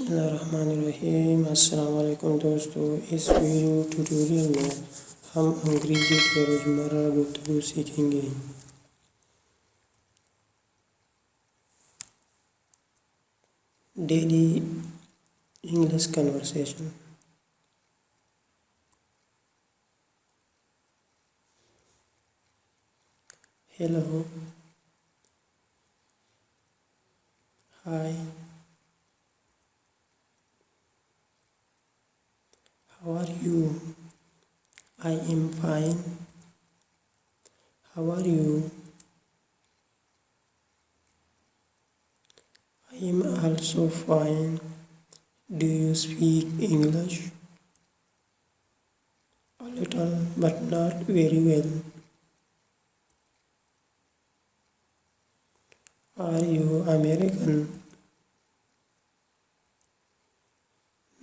बिस्मिल्लाहिर्रहमानिर्रहीम। अस्सलाम वालेकुम दोस्तों, इस वीडियो ट्यूटोरियल में हम अंग्रेजी के रोज़मर्रा गुफ्तगू सीखेंगे। Daily English conversation. Hello, hi, how are you? I am fine. How are you? I am also fine. Do you speak English? A little, but not very well. Are you American?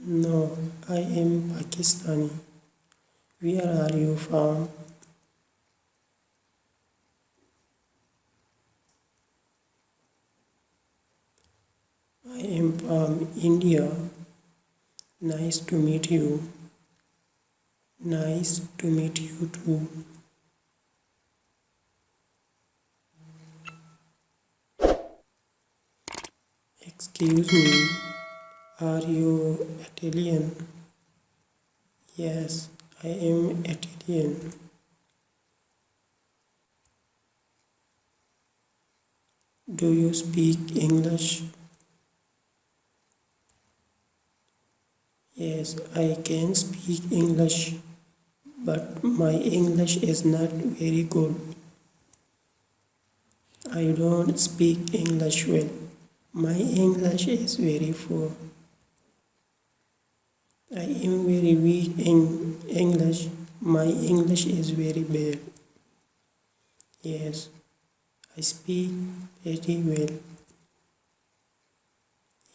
No, I am Pakistani. Where are you from? I am from India. Nice to meet you. Nice to meet you too. Excuse me, are you Italian? Yes, I am Italian. Do you speak English? Yes, I can speak English, but my English is not very good. I don't speak English well. My English is very poor. I am very weak in English. My English is very bad. Yes, I speak pretty well.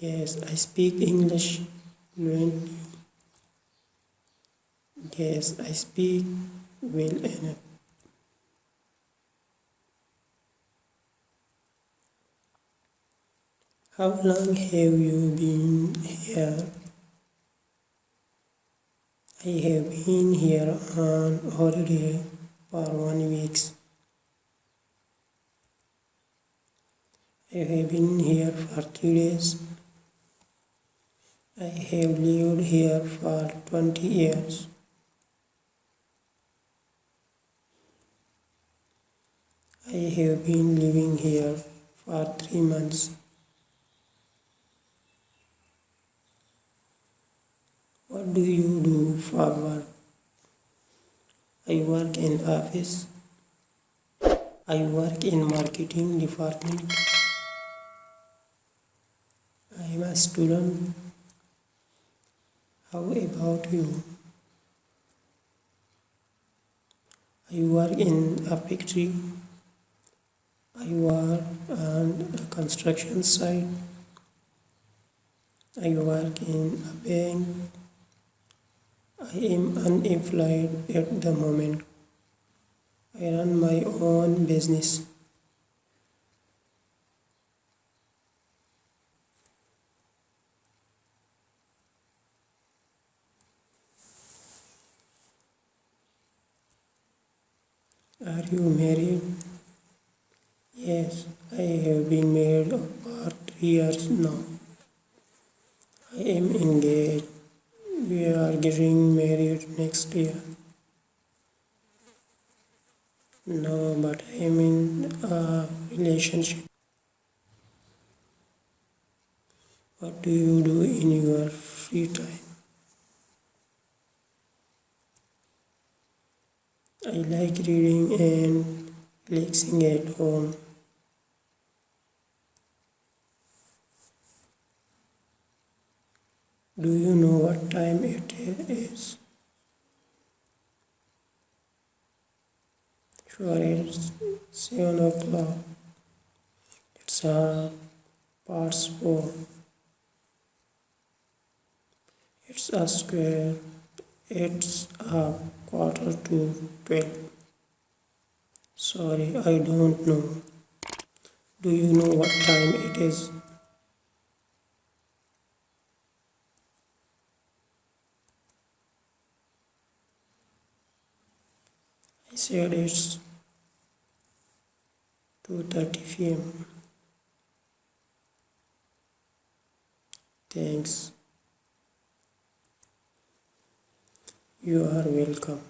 Yes, I speak English fluently. Yes, I speak well enough. How long have you been here? I have been here on holiday for 1 week. I have been here for 3 days. I have lived here for 20 years. I have been living here for 3 months. What do you do for work? I work in office. I work in marketing department. I am a student. How about you? I work in a factory. I work on a construction site. I work in a bank. I am unemployed at the moment. I run my own business. Are you married? Yes, I have been married for 3 years now. I am engaged. We are getting married next year. No, but I am in a relationship. What do you do in your free time? I like reading and relaxing at home. Do you know what time it is? Sure, it's 7 o'clock. It's past 4. It's a square. It's a quarter to 12. Sorry, I don't know. Do you know what time it is? I said it's 2:30 p.m. Thanks. You are welcome.